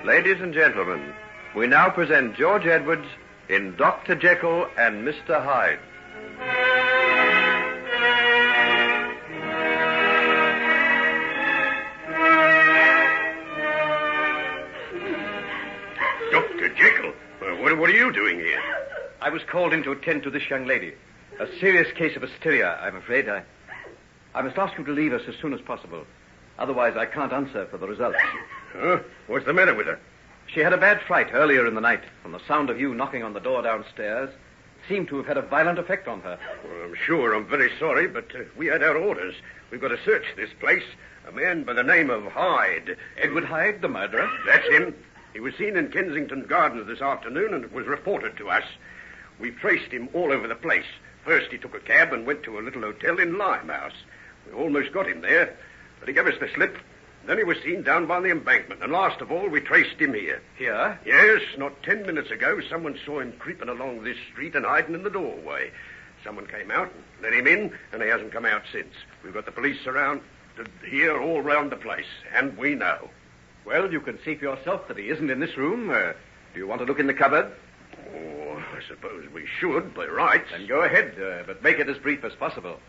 Ladies and gentlemen, we now present George Edwards in Dr. Jekyll and Mr. Hyde. Dr. Jekyll? What are you doing here? I was called in to attend to this young lady. A serious case of hysteria, I'm afraid. I must ask you to leave us as soon as possible. Otherwise, I can't answer for the results. Huh? What's the matter with her? She had a bad fright earlier in the night, and the sound of you knocking on the door downstairs seemed to have had a violent effect on her. Well, I'm sure I'm very sorry, but we had our orders. We've got to search this place. A man by the name of Hyde. Edward Hyde, the murderer? That's him. He was seen in Kensington Gardens this afternoon, and it was reported to us. We've traced him all over the place. First, he took a cab and went to a little hotel in Limehouse. We almost got him there, but he gave us the slip. Then he was seen down by the embankment, and last of all, we traced him here. Here? Yes, not 10 minutes ago, someone saw him creeping along this street and hiding in the doorway. Someone came out and let him in, and he hasn't come out since. We've got the police surrounded here all round the place, and we know. Well, you can see for yourself that he isn't in this room. Do you want to look in the cupboard? Oh, I suppose we should, by rights. Then go ahead, but make it as brief as possible.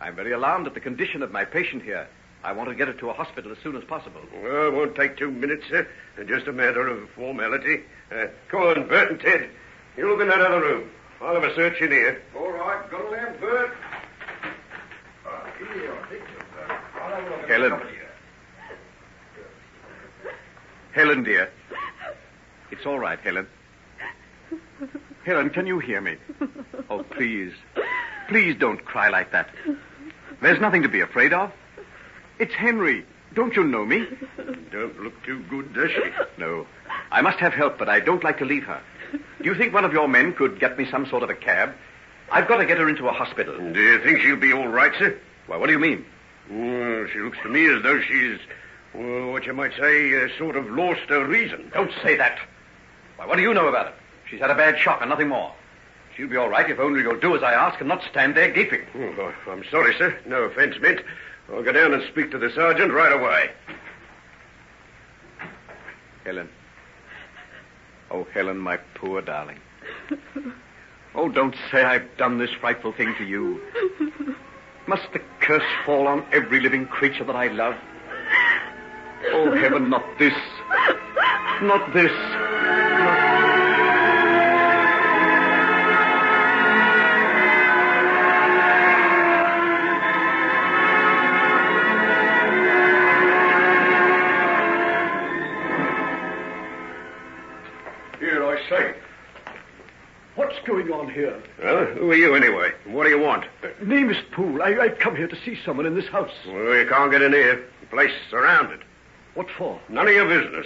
I'm very alarmed at the condition of my patient here. I want to get her to a hospital as soon as possible. Well, it won't take 2 minutes, sir. Just a matter of formality. Come on, Bert and Ted. You look in that other room. I'll have a search in here. All right, got a lamp, Bert. Helen. Helen, dear. It's all right, Helen. Helen, can you hear me? Oh, please. Please don't cry like that. There's nothing to be afraid of. It's Henry. Don't you know me? Don't look too good, does she? No. I must have help, but I don't like to leave her. Do you think one of your men could get me some sort of a cab? I've got to get her into a hospital. Do you think she'll be all right, sir? Well, what do you mean? Well, she looks to me as though she's, well, what you might say, sort of lost her reason. Don't say that. Why, what do you know about it? She's had a bad shock and nothing more. She'll be all right if only you'll do as I ask and not stand there gaping. Oh, I'm sorry, sir. No offense meant. I'll go down and speak to the sergeant right away. Helen. Oh, Helen, my poor darling. Oh, don't say I've done this frightful thing to you. Must the curse fall on every living creature that I love? Oh, heaven, not this. Not this. Here, I say. What's going on here? Well, who are you anyway? What do you want? Name is Poole. I've come here to see someone in this house. Well, you can't get in here. The place is surrounded. What for? None of your business.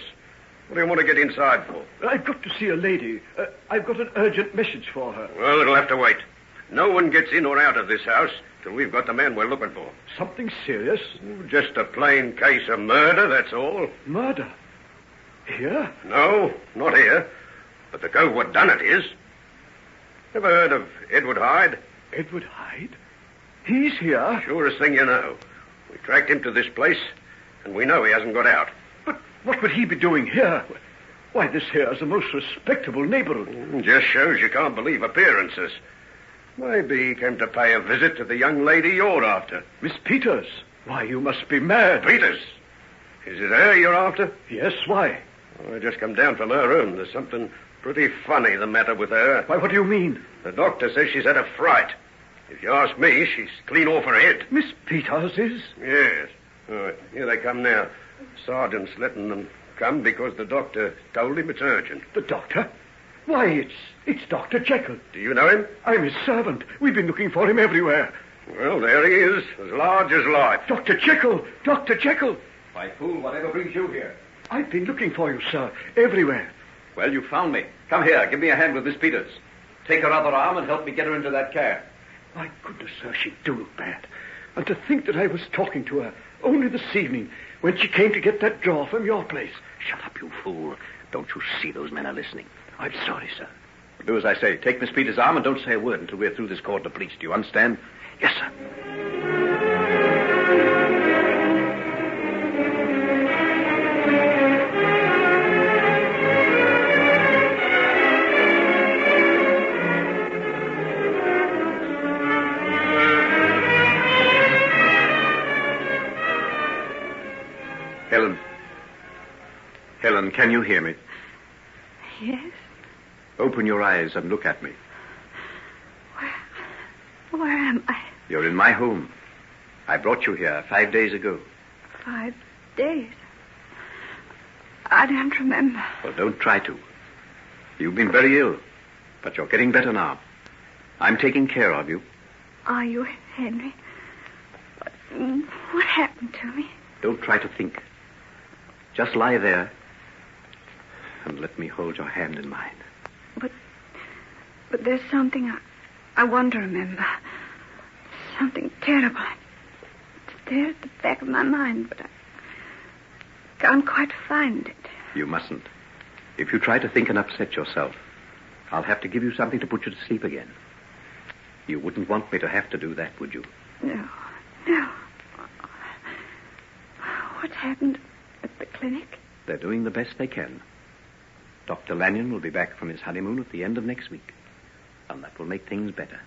What do you want to get inside for? I've got to see a lady. I've got an urgent message for her. Well, it'll have to wait. No one gets in or out of this house till we've got the man we're looking for. Something serious? Just a plain case of murder, that's all. Murder? Here? No, not here. But the cove what done it is. Ever heard of Edward Hyde? Edward Hyde? He's here? Surest thing you know. We tracked him to this place, and we know he hasn't got out. But what would he be doing here? Why, this here is a most respectable neighborhood. Just shows you can't believe appearances. Maybe he came to pay a visit to the young lady you're after. Miss Peters? Why, you must be mad. Peters? Is it her you're after? Yes, why? I just come down from her room. There's something pretty funny the matter with her. Why, what do you mean? The doctor says she's had a fright. If you ask me, she's clean off her head. Miss Peters is? Yes. All right, here they come now. Sergeant's letting them come because the doctor told him it's urgent. The doctor? Why, it's Dr. Jekyll. Do you know him? I'm his servant. We've been looking for him everywhere. Well, there he is, as large as life. Dr. Jekyll! Dr. Jekyll! Why, fool, whatever brings you here? I've been looking for you, sir, everywhere. Well, you found me. Come here, give me a hand with Miss Peters. Take her other arm and help me get her into that cab. My goodness, sir, she do look bad. And to think that I was talking to her only this evening when she came to get that drawer from your place. Shut up, you fool. Don't you see those men are listening? I'm sorry, sir. Do as I say. Take Miss Peters' arm and don't say a word until we're through this cordon of police. Do you understand? Yes, sir. Helen. Helen, can you hear me? Yes? Open your eyes and look at me. Where am I? You're in my home. I brought you here 5 days ago. 5 days? I don't remember. Well, don't try to. You've been very ill, but you're getting better now. I'm taking care of you. Are you, Henry? What happened to me? Don't try to think. Just lie there and let me hold your hand in mine. But there's something I want to remember. Something terrible. It's there at the back of my mind, but I can't quite find it. You mustn't. If you try to think and upset yourself, I'll have to give you something to put you to sleep again. You wouldn't want me to have to do that, would you? No. What happened at the clinic? They're doing the best they can. Dr. Lanyon will be back from his honeymoon at the end of next week, and that will make things better.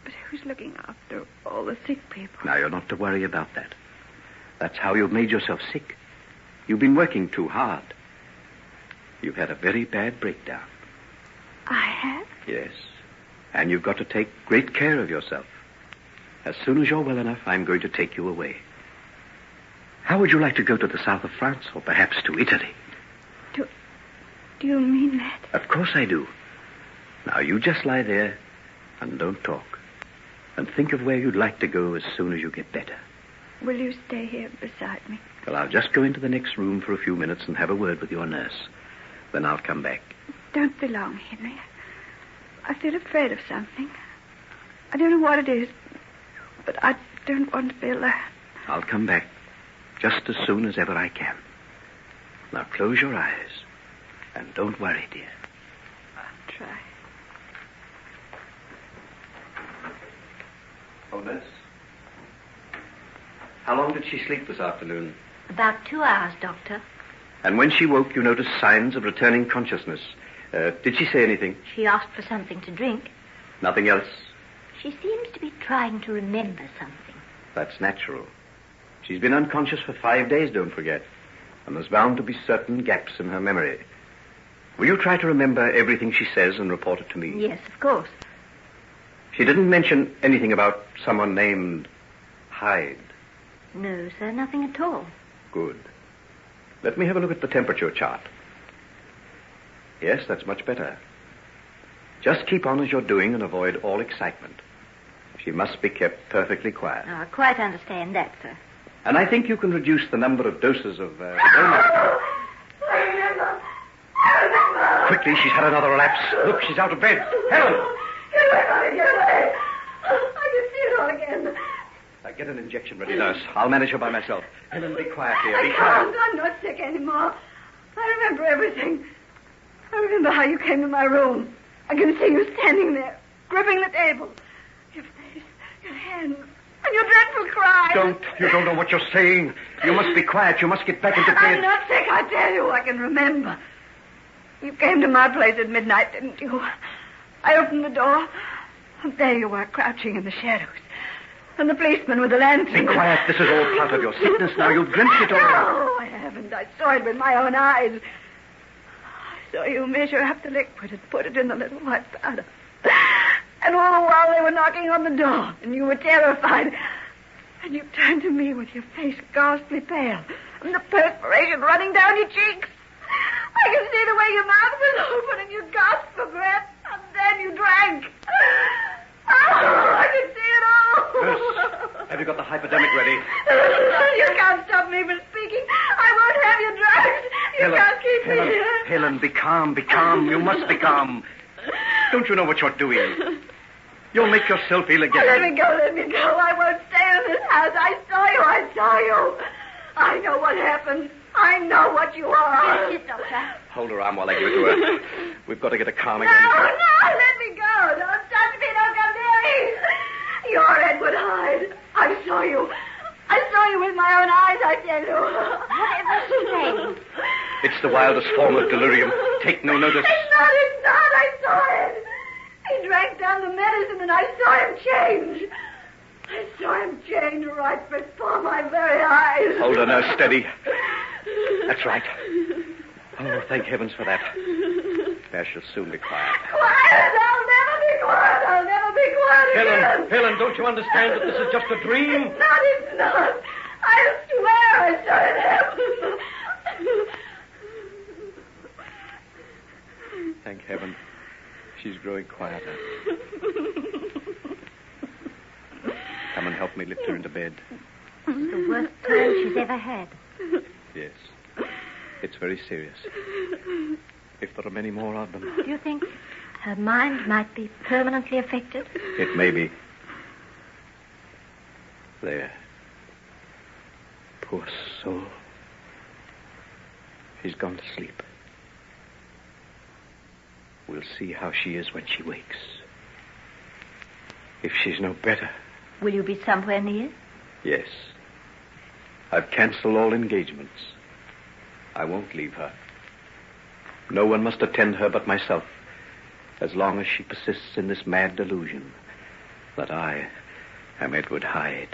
But who's looking after all the sick people? Now, you're not to worry about that. That's how you've made yourself sick. You've been working too hard. You've had a very bad breakdown. I have? Yes. And you've got to take great care of yourself. As soon as you're well enough, I'm going to take you away. How would you like to go to the south of France, or perhaps to Italy? Do you mean that? Of course I do. Now, you just lie there and don't talk. And think of where you'd like to go as soon as you get better. Will you stay here beside me? Well, I'll just go into the next room for a few minutes and have a word with your nurse. Then I'll come back. Don't be long, Henry. I feel afraid of something. I don't know what it is, but I don't want to be alone. I'll come back just as soon as ever I can. Now, close your eyes. And don't worry, dear. I'll try. Oh, nurse. How long did she sleep this afternoon? About 2 hours, Doctor. And when she woke, you noticed signs of returning consciousness. Did she say anything? She asked for something to drink. Nothing else? She seems to be trying to remember something. That's natural. She's been unconscious for 5 days, don't forget. And there's bound to be certain gaps in her memory. Will you try to remember everything she says and report it to me? Yes, of course. She didn't mention anything about someone named Hyde. No, sir, nothing at all. Good. Let me have a look at the temperature chart. Yes, that's much better. Just keep on as you're doing and avoid all excitement. She must be kept perfectly quiet. I quite understand that, sir. And I think you can reduce the number of doses of... Quickly, she's had another relapse. Look, she's out of bed. Helen! Get away! Get away! I can see it all again. Get an injection ready, nurse. I'll manage her by myself. Helen, be quiet, dear. Be I quiet. can't. I'm not sick anymore. I remember everything. I remember how you came to my room. I can see you standing there, gripping the table. Your face, your hands, and your dreadful cry. You don't know what you're saying. You must be quiet. You must get back into bed. I'm not sick, I tell you. I can remember. You came to my place at midnight, didn't you? I opened the door, and there you were, crouching in the shadows. And the policeman with the lantern. Be quiet. This is all part of your sickness now. You've dreamt it all. No, I haven't. I saw it with my own eyes. I saw you measure up the liquid and put it in the little white powder. And all the while they were knocking on the door, and you were terrified. And you turned to me with your face ghastly pale, and the perspiration running down your cheeks. I can see the way your mouth was open and you gasped for breath, and then you drank. Oh, I can see it all. Nurse, have you got the hypodermic ready? You can't stop me from speaking. I won't have you drugged. You can't keep me here. Helen, be calm, be calm. You must be calm. Don't you know what you're doing? You'll make yourself ill again. Let me go. I won't stay in this house. I saw you. I know what happened. I know what you are. Yes, Doctor. Hold her arm while I give it to her. We've got to get her calm again. No, let me go. Don't touch me. Don't come near me. You're Edward Hyde. I saw you. I saw you with my own eyes, I tell you. Whatever she saying? It's the wildest form of delirium. Take no notice. It's not. I saw it. He drank down the medicine and I saw him change. I saw him change right before my very eyes. Hold her, nurse, steady. That's right. Oh, thank heavens for that. I shall soon be quiet. Quiet! I'll never be quiet! I'll never be quiet again! Helen, don't you understand that this is just a dream? It's not. I swear I saw it happen. Thank heaven. She's growing quieter. Come and help me lift her into bed. It's the worst time she's ever had. Yes. It's very serious. If there are many more of them. Do you think her mind might be permanently affected? It may be. There. Poor soul. She's gone to sleep. We'll see how she is when she wakes. If she's no better. Will you be somewhere near? Yes. I've canceled all engagements. I won't leave her. No one must attend her but myself, as long as she persists in this mad delusion that I am Edward Hyde.